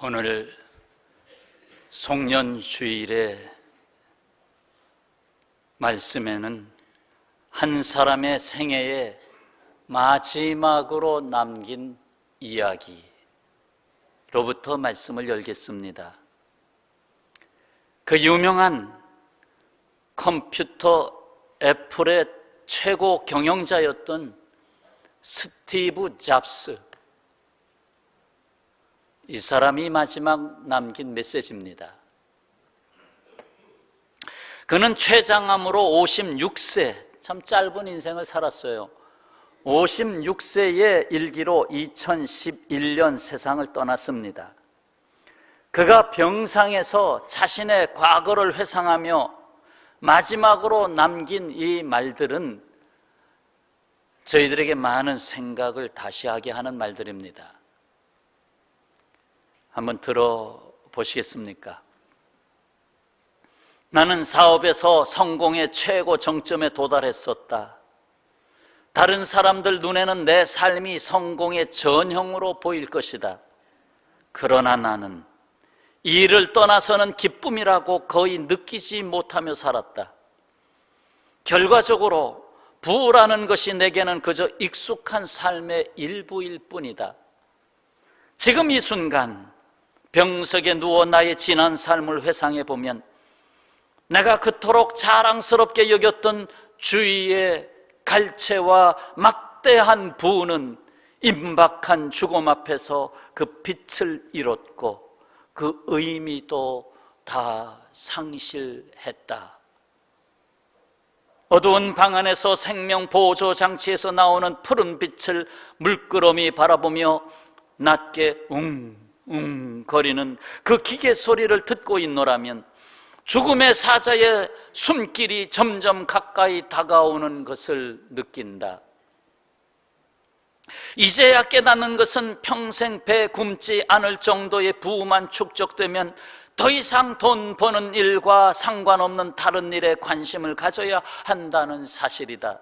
오늘 송년주일의 말씀에는 한 사람의 생애에 마지막으로 남긴 이야기로부터 말씀을 열겠습니다. 그 유명한 컴퓨터 애플의 최고 경영자였던 스티브 잡스, 이 사람이 마지막 남긴 메시지입니다. 그는 췌장암으로 56세, 참 짧은 인생을 살았어요. 56세의 일기로 2011년 세상을 떠났습니다. 그가 병상에서 자신의 과거를 회상하며 마지막으로 남긴 이 말들은 저희들에게 많은 생각을 다시 하게 하는 말들입니다. 한번 들어보시겠습니까? 나는 사업에서 성공의 최고 정점에 도달했었다. 다른 사람들 눈에는 내 삶이 성공의 전형으로 보일 것이다. 그러나 나는 이 일을 떠나서는 기쁨이라고 거의 느끼지 못하며 살았다. 결과적으로 부라는 것이 내게는 그저 익숙한 삶의 일부일 뿐이다. 지금 이 순간 병석에 누워 나의 지난 삶을 회상해 보면 내가 그토록 자랑스럽게 여겼던 주위의 갈채와 막대한 부는 임박한 죽음 앞에서 그 빛을 잃었고 그 의미도 다 상실했다. 어두운 방 안에서 생명보조 장치에서 나오는 푸른 빛을 물끄러미 바라보며 낮게 거리는 그 기계 소리를 듣고 있노라면 죽음의 사자의 숨길이 점점 가까이 다가오는 것을 느낀다. 이제야 깨닫는 것은 평생 배 굶지 않을 정도의 부만 축적되면 더 이상 돈 버는 일과 상관없는 다른 일에 관심을 가져야 한다는 사실이다.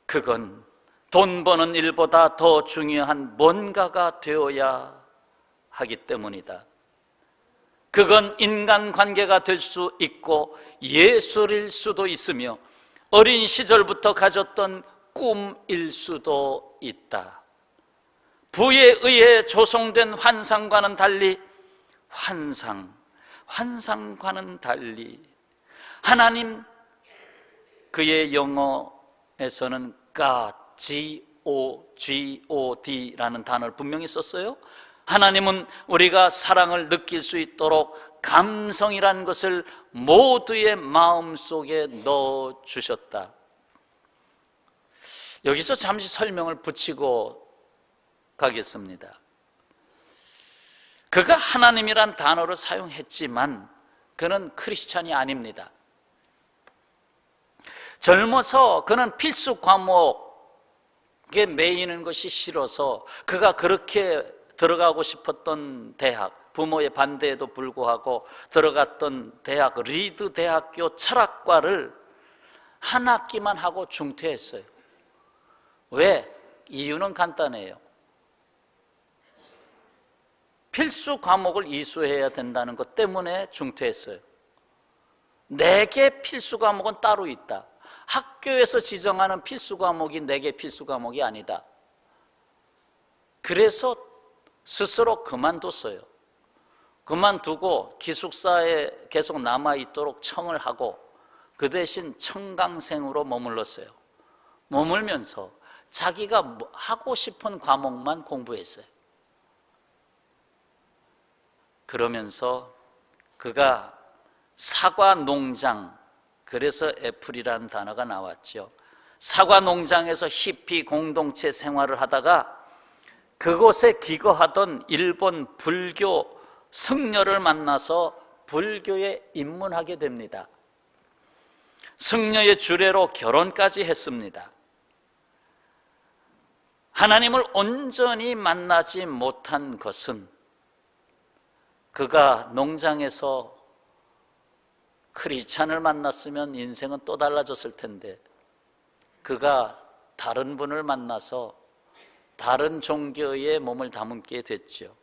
그건 돈 버는 일보다 더 중요한 뭔가가 되어야 하기 때문이다. 그건 인간관계가 될 수 있고 예술일 수도 있으며 어린 시절부터 가졌던 꿈일 수도 있다. 부에 의해 조성된 환상과는 달리 환상과는 달리 하나님, 그의 영어에서는 God, G-O-G-O-D라는 단어를 분명히 썼어요. 하나님은 우리가 사랑을 느낄 수 있도록 감성이라는 것을 모두의 마음속에 넣어주셨다. 여기서 잠시 설명을 붙이고 가겠습니다. 그가 하나님이란 단어를 사용했지만 그는 크리스찬이 아닙니다. 젊어서 그는 필수 과목에 매이는 것이 싫어서 그가 그렇게 들어가고 싶었던 대학, 부모의 반대에도 불구하고 들어갔던 대학, 리드 대학교 철학과를 한 학기만 하고 중퇴했어요. 왜? 이유는 간단해요. 필수 과목을 이수해야 된다는 것 때문에 중퇴했어요. 4개 필수 과목은 따로 있다. 학교에서 지정하는 필수 과목이 4개 필수 과목이 아니다. 그래서 스스로 그만뒀어요. 그만두고 기숙사에 계속 남아있도록 청을 하고 그 대신 청강생으로 머물렀어요. 머물면서 자기가 하고 싶은 과목만 공부했어요. 그러면서 그가 사과 농장, 그래서 애플이라는 단어가 나왔죠. 사과 농장에서 히피 공동체 생활을 하다가 그곳에 기거하던 일본 불교 승려를 만나서 불교에 입문하게 됩니다. 승려의 주례로 결혼까지 했습니다. 하나님을 온전히 만나지 못한 것은 그가 농장에서 크리스찬을 만났으면 인생은 또 달라졌을 텐데 그가 다른 분을 만나서 다른 종교에 몸을 담게 됐죠.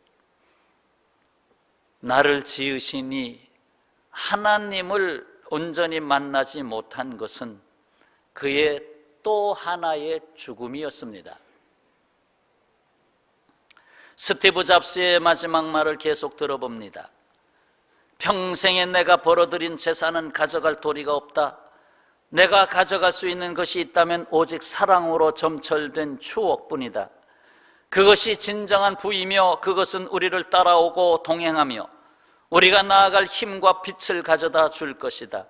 나를 지으시니 하나님을 온전히 만나지 못한 것은 그의 또 하나의 죽음이었습니다. 스티브 잡스의 마지막 말을 계속 들어봅니다. 평생에 내가 벌어들인 재산은 가져갈 도리가 없다. 내가 가져갈 수 있는 것이 있다면 오직 사랑으로 점철된 추억뿐이다. 그것이 진정한 부이며 그것은 우리를 따라오고 동행하며 우리가 나아갈 힘과 빛을 가져다 줄 것이다.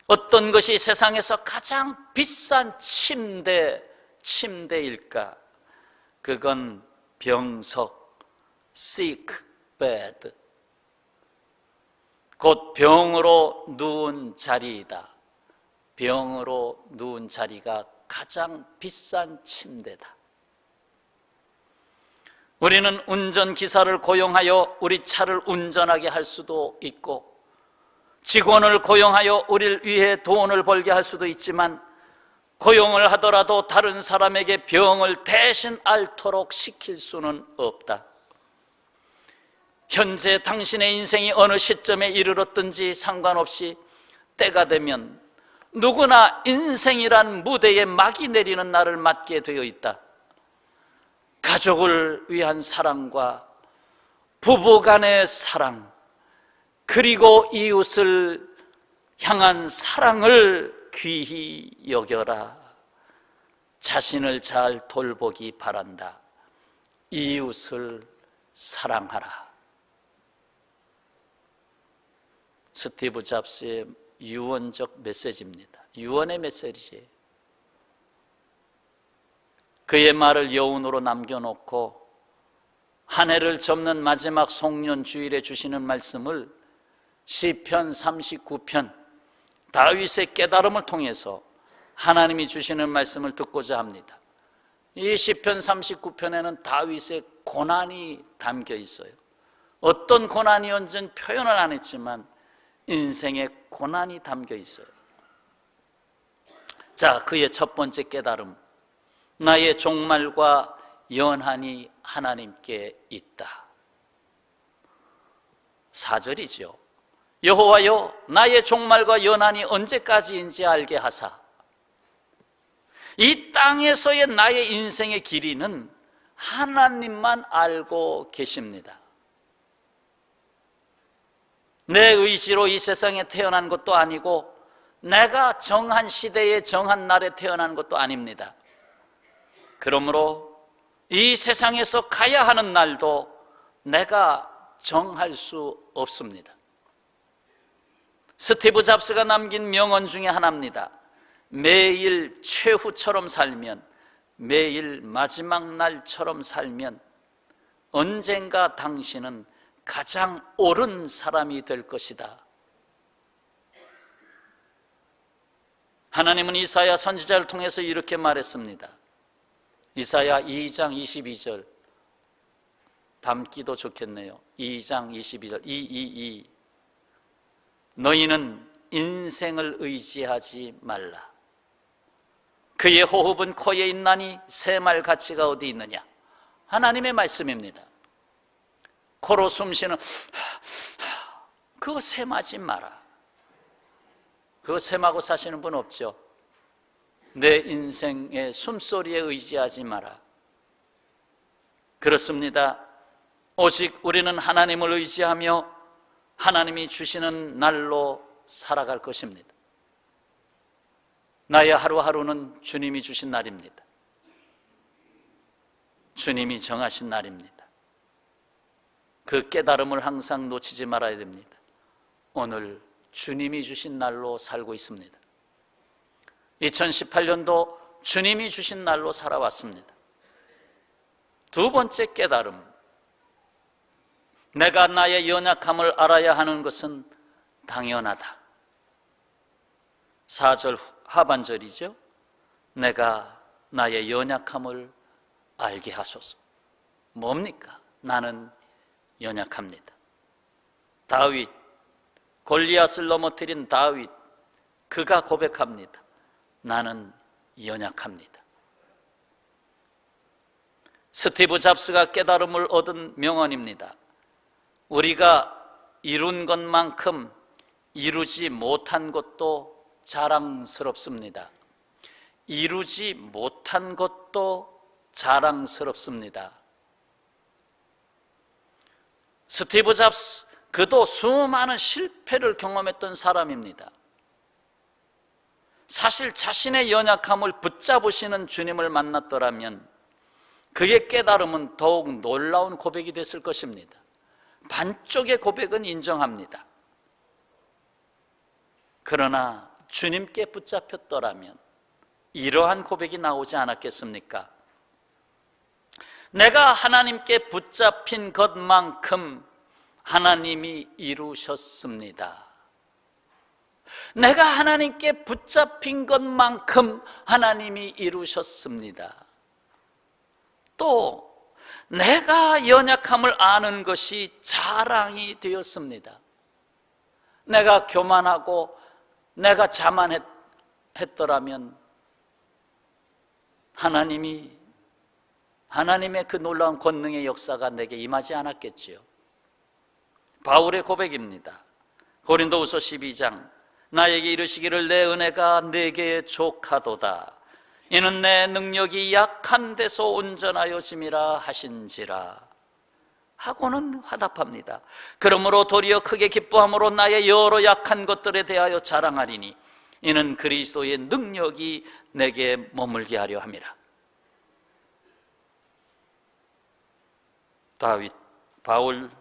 어떤 것이 세상에서 가장 비싼 침대일까? 그건 병석, sick bed, 곧 병으로 누운 자리이다. 병으로 누운 자리가 가장 비싼 침대다. 우리는 운전기사를 고용하여 우리 차를 운전하게 할 수도 있고, 직원을 고용하여 우리를 위해 돈을 벌게 할 수도 있지만, 고용을 하더라도 다른 사람에게 병을 대신 앓도록 시킬 수는 없다. 현재 당신의 인생이 어느 시점에 이르렀든지 상관없이 때가 되면 누구나 인생이란 무대에 막이 내리는 날을 맞게 되어 있다. 가족을 위한 사랑과 부부 간의 사랑, 그리고 이웃을 향한 사랑을 귀히 여겨라. 자신을 잘 돌보기 바란다. 이웃을 사랑하라. 스티브 잡스의 유언적 메시지입니다. 유언의 메시지예요. 그의 말을 여운으로 남겨놓고 한 해를 접는 마지막 송년 주일에 주시는 말씀을 시편 39편 다윗의 깨달음을 통해서 하나님이 주시는 말씀을 듣고자 합니다. 이 시편 39편에는 다윗의 고난이 담겨 있어요. 어떤 고난이었는지는 표현을 안 했지만 인생의 고난이 담겨 있어요. 자, 그의 첫 번째 깨달음, 나의 종말과 연한이 하나님께 있다. 4절이죠. 여호와여, 나의 종말과 연한이 언제까지인지 알게 하사. 이 땅에서의 나의 인생의 길이는 하나님만 알고 계십니다. 내 의지로 이 세상에 태어난 것도 아니고 내가 정한 시대에 정한 날에 태어난 것도 아닙니다. 그러므로 이 세상에서 가야 하는 날도 내가 정할 수 없습니다. 스티브 잡스가 남긴 명언 중에 하나입니다. 매일 최후처럼 살면, 매일 마지막 날처럼 살면 언젠가 당신은 가장 옳은 사람이 될 것이다. 하나님은 이사야 선지자를 통해서 이렇게 말했습니다. 이사야 2장 22절 담기도 좋겠네요. 2장 22절 222 너희는 인생을 의지하지 말라. 그의 호흡은 코에 있나니 새말 가치가 어디 있느냐. 하나님의 말씀입니다. 코로 숨쉬는 그거 셈하지 마라. 그거 셈하고 사시는 분 없죠? 내 인생의 숨소리에 의지하지 마라. 그렇습니다. 오직 우리는 하나님을 의지하며 하나님이 주시는 날로 살아갈 것입니다. 나의 하루하루는 주님이 주신 날입니다. 주님이 정하신 날입니다. 그 깨달음을 항상 놓치지 말아야 됩니다. 오늘 주님이 주신 날로 살고 있습니다. 2018년도 주님이 주신 날로 살아왔습니다. 두 번째 깨달음, 내가 나의 연약함을 알아야 하는 것은 당연하다. 4절 하반절이죠. 내가 나의 연약함을 알게 하소서. 뭡니까? 나는 연약합니다. 다윗, 골리앗을 넘어뜨린 다윗, 그가 고백합니다. 나는 연약합니다. 스티브 잡스가 깨달음을 얻은 명언입니다. 우리가 이룬 것만큼 이루지 못한 것도 자랑스럽습니다. 이루지 못한 것도 자랑스럽습니다. 스티브 잡스, 그도 수많은 실패를 경험했던 사람입니다. 사실 자신의 연약함을 붙잡으시는 주님을 만났더라면 그의 깨달음은 더욱 놀라운 고백이 됐을 것입니다. 반쪽의 고백은 인정합니다. 그러나 주님께 붙잡혔더라면 이러한 고백이 나오지 않았겠습니까? 내가 하나님께 붙잡힌 것만큼 하나님이 이루셨습니다. 내가 하나님께 붙잡힌 것만큼 하나님이 이루셨습니다. 또 내가 연약함을 아는 것이 자랑이 되었습니다. 내가 교만하고 내가 자만했더라면 하나님의 그 놀라운 권능의 역사가 내게 임하지 않았겠지요. 바울의 고백입니다. 고린도후서 12장, 나에게 이르시기를 내 은혜가 내게 족하도다. 이는 내 능력이 약한 데서 온전하여 짐이라 하신지라 하고는 화답합니다. 그러므로 도리어 크게 기뻐함으로 나의 여러 약한 것들에 대하여 자랑하리니 이는 그리스도의 능력이 내게 머물게 하려 함이라. 다윗, 바울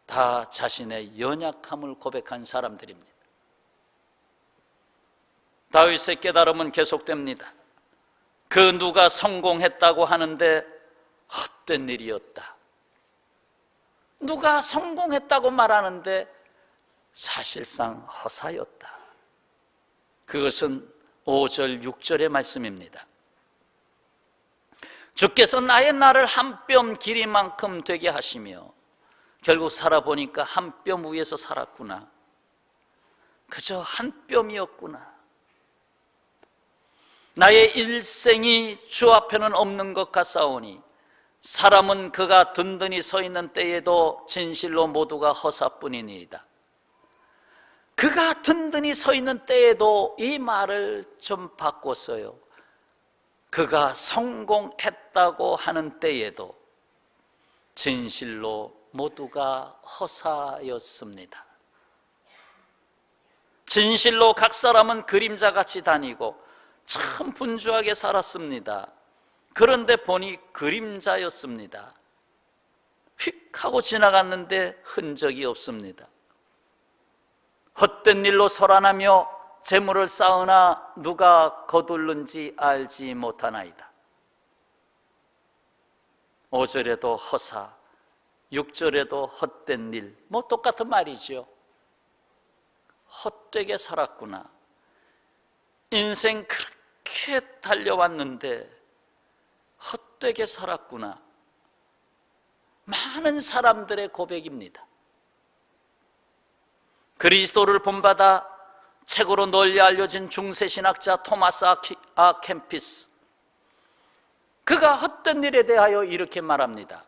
다 자신의 연약함을 고백한 사람들입니다. 다윗의 깨달음은 계속됩니다. 그 누가 성공했다고 하는데 헛된 일이었다. 누가 성공했다고 말하는데 사실상 허사였다. 그것은 5절, 6절의 말씀입니다. 주께서 나의 날을 한 뼘 길이만큼 되게 하시며 결국 살아보니까 한 뼘 위에서 살았구나. 그저 한 뼘이었구나. 나의 일생이 주 앞에는 없는 것 같사오니 사람은 그가 든든히 서 있는 때에도 진실로 모두가 허사뿐이니이다. 그가 든든히 서 있는 때에도 이 말을 좀 바꿨어요. 그가 성공했다고 하는 때에도 진실로 모두가 허사였습니다. 진실로 각 사람은 그림자같이 다니고 참 분주하게 살았습니다. 그런데 보니 그림자였습니다. 휙 하고 지나갔는데 흔적이 없습니다. 헛된 일로 소란하며 재물을 쌓으나 누가 거둘는지 알지 못하나이다. 5절에도 허사, 6절에도 헛된 일, 똑같은 말이죠. 헛되게 살았구나. 인생 그렇게 달려왔는데 헛되게 살았구나. 많은 사람들의 고백입니다. 그리스도를 본받아 책으로 널리 알려진 중세신학자 토마스 아 캠피스, 그가 헛된 일에 대하여 이렇게 말합니다.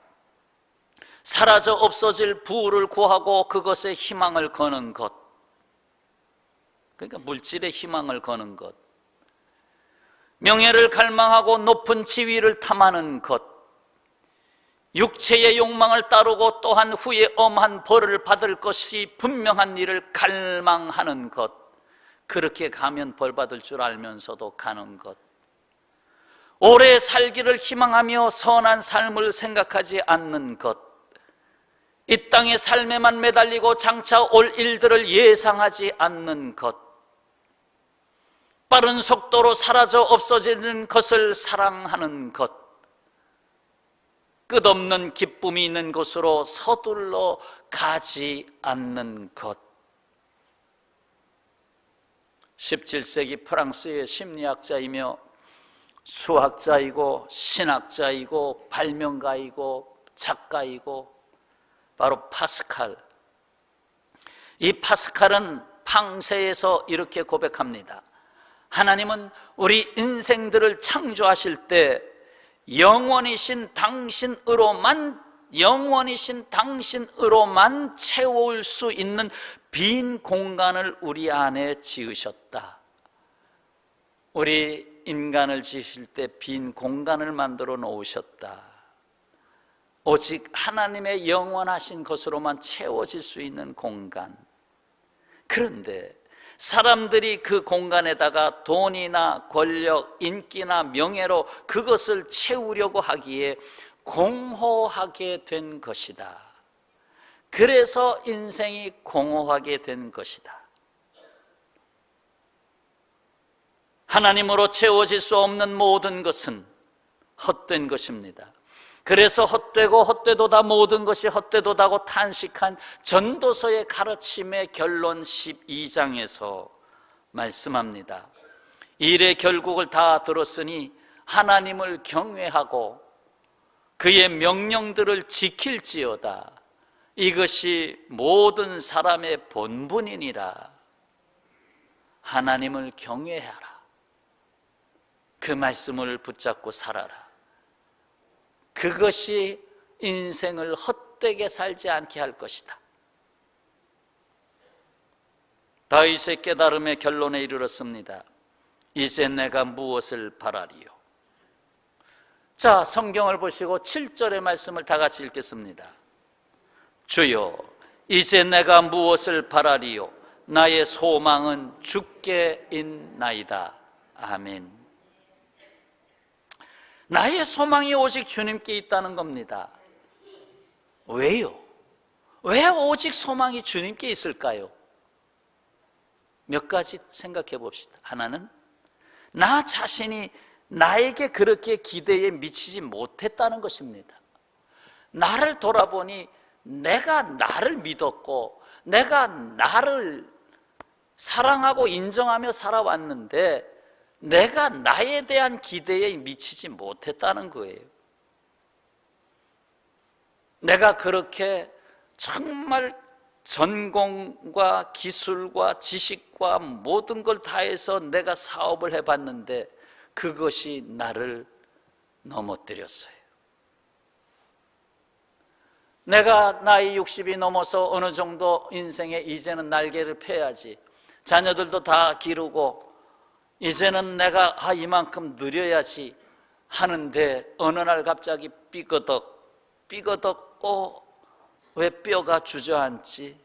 사라져 없어질 부를 구하고 그것에 희망을 거는 것, 그러니까 물질의 희망을 거는 것, 명예를 갈망하고 높은 지위를 탐하는 것, 육체의 욕망을 따르고 또한 후에 엄한 벌을 받을 것이 분명한 일을 갈망하는 것, 그렇게 가면 벌 받을 줄 알면서도 가는 것, 오래 살기를 희망하며 선한 삶을 생각하지 않는 것, 이 땅의 삶에만 매달리고 장차 올 일들을 예상하지 않는 것, 빠른 속도로 사라져 없어지는 것을 사랑하는 것, 끝없는 기쁨이 있는 곳으로 서둘러 가지 않는 것. 17세기 프랑스의 심리학자이며 수학자이고 신학자이고 발명가이고 작가이고 바로 파스칼. 이 파스칼은 팡세에서 이렇게 고백합니다. 하나님은 우리 인생들을 창조하실 때 영원이신 당신으로만 영원이신 당신으로만 채울 수 있는 빈 공간을 우리 안에 지으셨다. 우리 인간을 지으실 때 빈 공간을 만들어 놓으셨다. 오직 하나님의 영원하신 것으로만 채워질 수 있는 공간. 그런데 사람들이 그 공간에다가 돈이나 권력, 인기나 명예로 그것을 채우려고 하기에 공허하게 된 것이다. 그래서 인생이 공허하게 된 것이다. 하나님으로 채워질 수 없는 모든 것은 헛된 것입니다. 그래서 헛되고 헛되도다, 모든 것이 헛되도다고 탄식한 전도서의 가르침의 결론 12장에서 말씀합니다. 일의 결국을 다 들었으니 하나님을 경외하고 그의 명령들을 지킬지어다. 이것이 모든 사람의 본분이니라. 하나님을 경외하라. 그 말씀을 붙잡고 살아라. 그것이 인생을 헛되게 살지 않게 할 것이다. 다윗의 깨달음의 결론에 이르렀습니다. 이제 내가 무엇을 바라리요? 자, 성경을 보시고 7절의 말씀을 다 같이 읽겠습니다. 주여, 이제 내가 무엇을 바라리요? 나의 소망은 주께 있나이다. 아멘. 나의 소망이 오직 주님께 있다는 겁니다. 왜요? 왜 오직 소망이 주님께 있을까요? 몇 가지 생각해 봅시다. 하나는 나 자신이 나에게 그렇게 기대에 미치지 못했다는 것입니다. 나를 돌아보니 내가 나를 믿었고 내가 나를 사랑하고 인정하며 살아왔는데 내가 나에 대한 기대에 미치지 못했다는 거예요. 내가 그렇게 정말 전공과 기술과 지식과 모든 걸 다해서 내가 사업을 해봤는데 그것이 나를 넘어뜨렸어요. 내가 나이 60이 넘어서 어느 정도 인생에 이제는 날개를 펴야지, 자녀들도 다 기르고 이제는 내가 이만큼 누려야지 하는데 어느 날 갑자기 삐거덕 왜 뼈가 주저앉지?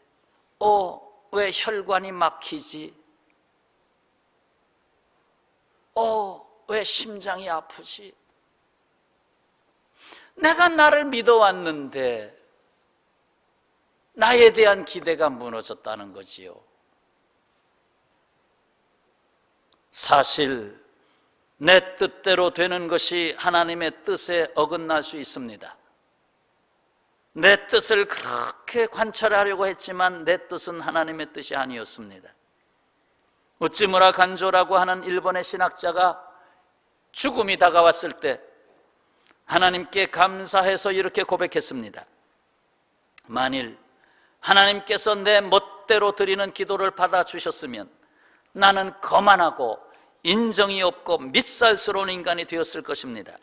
왜 혈관이 막히지? 왜 심장이 아프지? 내가 나를 믿어왔는데 나에 대한 기대가 무너졌다는 거지요. 사실 내 뜻대로 되는 것이 하나님의 뜻에 어긋날 수 있습니다. 내 뜻을 그렇게 관찰하려고 했지만 내 뜻은 하나님의 뜻이 아니었습니다. 우찌무라 간조라고 하는 일본의 신학자가 죽음이 다가왔을 때 하나님께 감사해서 이렇게 고백했습니다. 만일 하나님께서 내 멋대로 드리는 기도를 받아주셨으면 나는 거만하고 인정이 없고 밉살스러운 인간이 되었을 것입니다.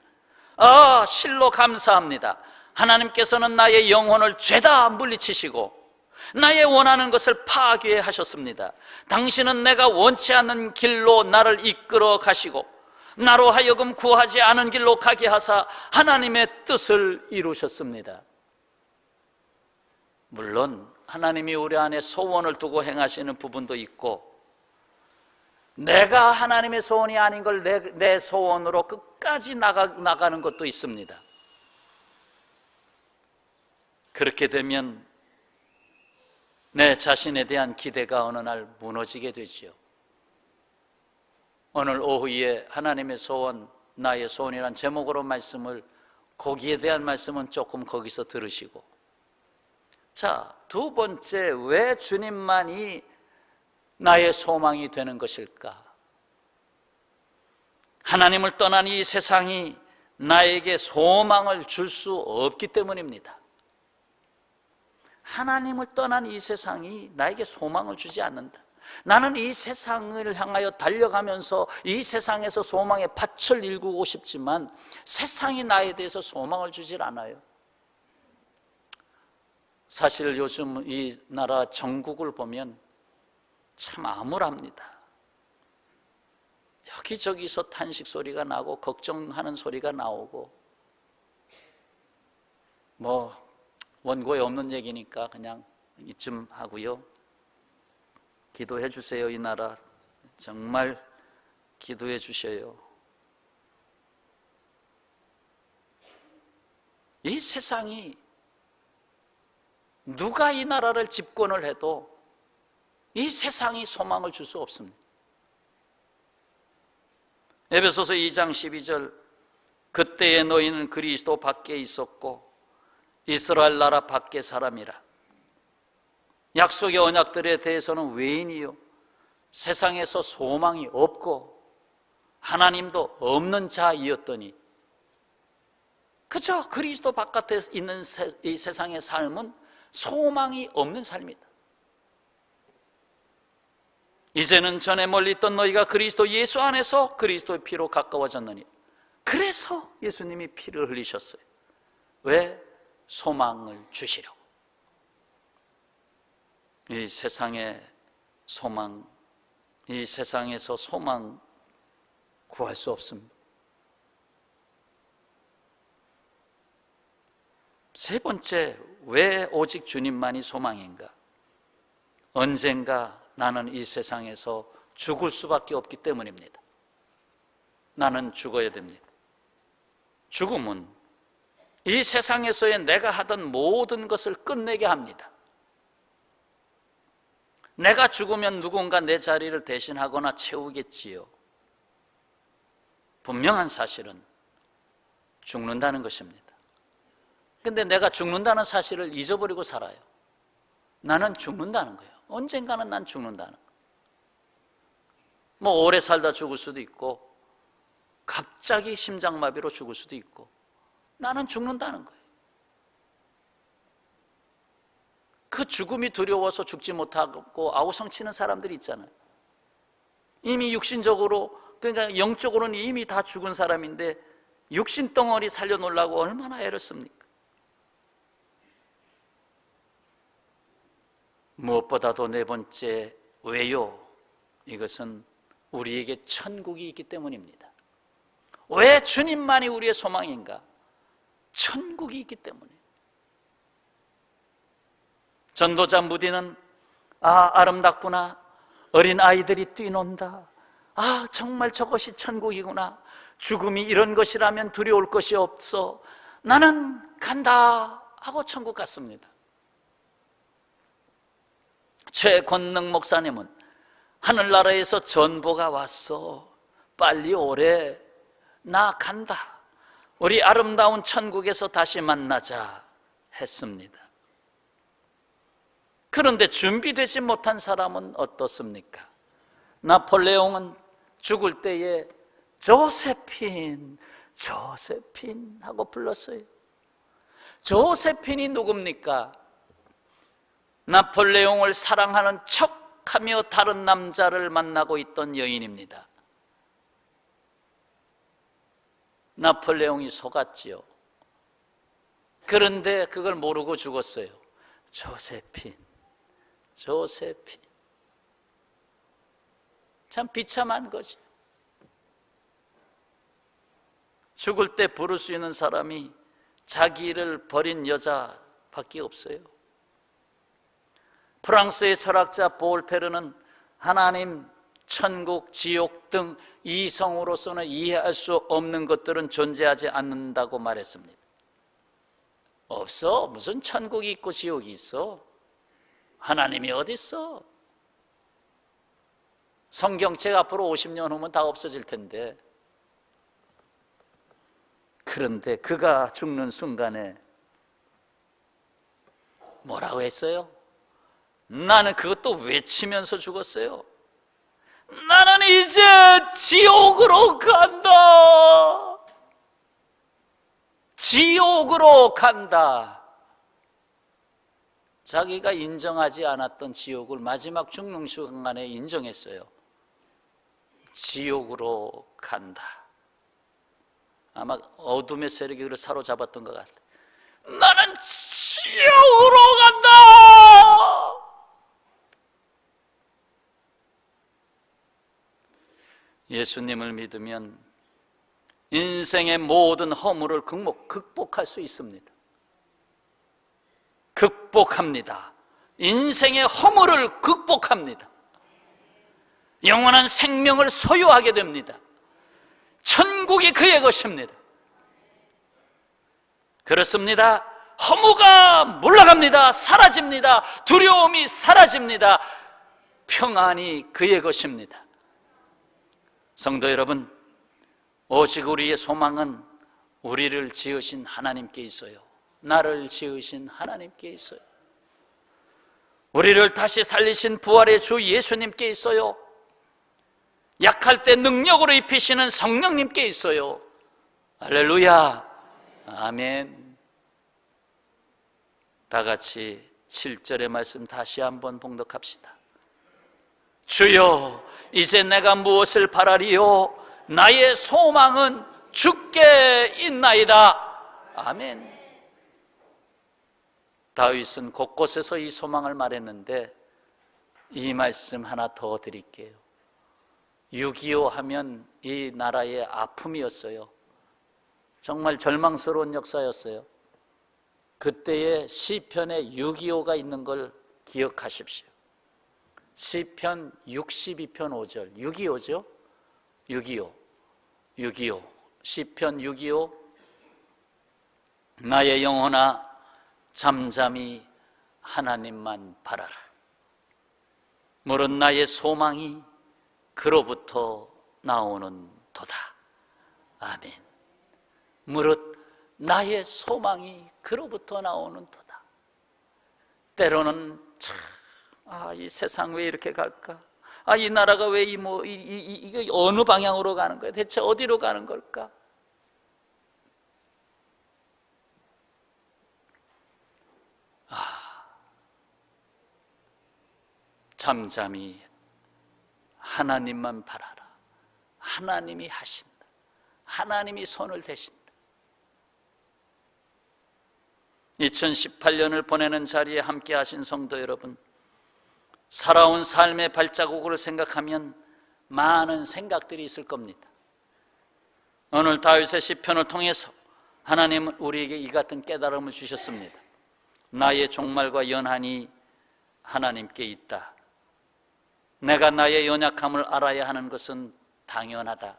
실로 감사합니다. 하나님께서는 나의 영혼을 죄다 물리치시고 나의 원하는 것을 파괴하셨습니다. 당신은 내가 원치 않는 길로 나를 이끌어 가시고 나로 하여금 구하지 않은 길로 가게 하사 하나님의 뜻을 이루셨습니다. 물론 하나님이 우리 안에 소원을 두고 행하시는 부분도 있고 내가 하나님의 소원이 아닌 걸 내 소원으로 끝까지 나가는 것도 있습니다. 그렇게 되면 내 자신에 대한 기대가 어느 날 무너지게 되지요. 오늘 오후에 하나님의 소원, 나의 소원이란 제목으로 말씀을, 거기에 대한 말씀은 조금 거기서 들으시고, 자, 두 번째, 왜 주님만이 나의 소망이 되는 것일까? 하나님을 떠난 이 세상이 나에게 소망을 줄 수 없기 때문입니다. 하나님을 떠난 이 세상이 나에게 소망을 주지 않는다. 나는 이 세상을 향하여 달려가면서 이 세상에서 소망의 밭을 일구고 싶지만 세상이 나에 대해서 소망을 주질 않아요. 사실 요즘 이 나라 전국을 보면 참 암울합니다. 여기저기서 탄식 소리가 나고 걱정하는 소리가 나오고, 뭐 원고에 없는 얘기니까 그냥 이쯤 하고요. 기도해 주세요. 이 나라 정말 기도해 주셔요. 이 세상이 누가 이 나라를 집권을 해도 이 세상이 소망을 줄 수 없습니다. 에베소서 2장 12절, 그때에 너희는 그리스도 밖에 있었고 이스라엘 나라 밖의 사람이라. 약속의 언약들에 대해서는 외인이요 세상에서 소망이 없고 하나님도 없는 자이었더니, 그저 그리스도 바깥에 있는 이 세상의 삶은 소망이 없는 삶이다. 이제는 전에 멀리 있던 너희가 그리스도 예수 안에서 그리스도의 피로 가까워졌느니, 그래서 예수님이 피를 흘리셨어요. 왜? 소망을 주시려고. 이 세상의 소망, 이 세상에서 소망 구할 수 없습니다. 세 번째, 왜 오직 주님만이 소망인가? 언젠가 나는 이 세상에서 죽을 수밖에 없기 때문입니다. 나는 죽어야 됩니다. 죽음은 이 세상에서의 내가 하던 모든 것을 끝내게 합니다. 내가 죽으면 누군가 내 자리를 대신하거나 채우겠지요. 분명한 사실은 죽는다는 것입니다. 근데 내가 죽는다는 사실을 잊어버리고 살아요. 나는 죽는다는 거예요. 언젠가는 난 죽는다는 거예요. 뭐 오래 살다 죽을 수도 있고 갑자기 심장마비로 죽을 수도 있고, 나는 죽는다는 거예요. 그 죽음이 두려워서 죽지 못하고 아우성치는 사람들이 있잖아요. 이미 육신적으로, 그러니까 영적으로는 이미 다 죽은 사람인데 육신 덩어리 살려놓으려고 얼마나 애를 씁니까? 무엇보다도 네 번째, 왜요? 이것은 우리에게 천국이 있기 때문입니다. 왜 주님만이 우리의 소망인가? 천국이 있기 때문에. 전도자 무디는 아름답구나, 어린 아이들이 뛰논다, 정말 저것이 천국이구나, 죽음이 이런 것이라면 두려울 것이 없어, 나는 간다 하고 천국 갔습니다. 최권능 목사님은 하늘나라에서 전보가 왔어, 빨리 오래, 나 간다, 우리 아름다운 천국에서 다시 만나자 했습니다. 그런데 준비되지 못한 사람은 어떻습니까? 나폴레옹은 죽을 때에 조세핀 하고 불렀어요. 조세핀이 누굽니까? 나폴레옹을 사랑하는 척하며 다른 남자를 만나고 있던 여인입니다. 나폴레옹이 속았지요. 그런데 그걸 모르고 죽었어요. 조세핀. 참 비참한 거죠. 죽을 때 부를 수 있는 사람이 자기를 버린 여자밖에 없어요. 프랑스의 철학자 볼테르는 하나님, 천국, 지옥 등 이성으로서는 이해할 수 없는 것들은 존재하지 않는다고 말했습니다. 없어. 무슨 천국이 있고 지옥이 있어? 하나님이 어디 있어? 성경책 앞으로 50년 후면 다 없어질 텐데. 그런데 그가 죽는 순간에 뭐라고 했어요? 나는 그것도 외치면서 죽었어요. 나는 이제 지옥으로 간다. 지옥으로 간다. 자기가 인정하지 않았던 지옥을 마지막 죽는 순간에 인정했어요. 지옥으로 간다. 아마 어둠의 세력이 그를 사로잡았던 것 같아요. 나는 지옥으로 간다. 예수님을 믿으면 인생의 모든 허물을 극복할 수 있습니다. 극복합니다. 인생의 허물을 극복합니다. 영원한 생명을 소유하게 됩니다. 천국이 그의 것입니다. 그렇습니다. 허무가 물러갑니다. 사라집니다. 두려움이 사라집니다. 평안이 그의 것입니다. 성도 여러분, 오직 우리의 소망은 우리를 지으신 하나님께 있어요. 나를 지으신 하나님께 있어요. 우리를 다시 살리신 부활의 주 예수님께 있어요. 약할 때 능력으로 입히시는 성령님께 있어요. 할렐루야. 아멘. 다 같이 7절의 말씀 다시 한번 봉독합시다. 주여, 이제 내가 무엇을 바라리요? 나의 소망은 주께 있나이다. 아멘. 다윗은 곳곳에서 이 소망을 말했는데 이 말씀 하나 더 드릴게요. 6.25 하면 이 나라의 아픔이었어요. 정말 절망스러운 역사였어요. 그때의 시편에 6.25가 있는 걸 기억하십시오. 시편 62편 5절, 6.25죠? 6.25 시편 6.25 나의 영혼아 잠잠히 하나님만 바라라. 무릇 나의 소망이 그로부터 나오는 도다. 아멘. 무릇 나의 소망이 그로부터 나오는 도다. 때로는 참, 이 세상 왜 이렇게 갈까? 이 나라가 왜 이게 어느 방향으로 가는 거야? 대체 어디로 가는 걸까? 잠잠히 하나님만 바라라. 하나님이 하신다. 하나님이 손을 대신다. 2018년을 보내는 자리에 함께 하신 성도 여러분, 살아온 삶의 발자국을 생각하면 많은 생각들이 있을 겁니다. 오늘 다윗의 시편을 통해서 하나님은 우리에게 이 같은 깨달음을 주셨습니다. 나의 종말과 연한이 하나님께 있다. 내가 나의 연약함을 알아야 하는 것은 당연하다.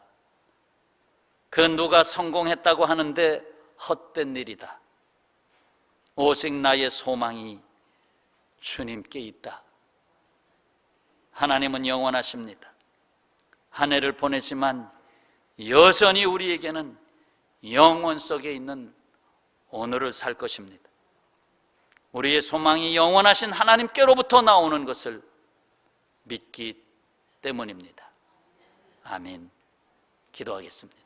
그 누가 성공했다고 하는데 헛된 일이다. 오직 나의 소망이 주님께 있다. 하나님은 영원하십니다. 한 해를 보내지만 여전히 우리에게는 영원 속에 있는 오늘을 살 것입니다. 우리의 소망이 영원하신 하나님께로부터 나오는 것을 믿기 때문입니다. 아멘. 기도하겠습니다.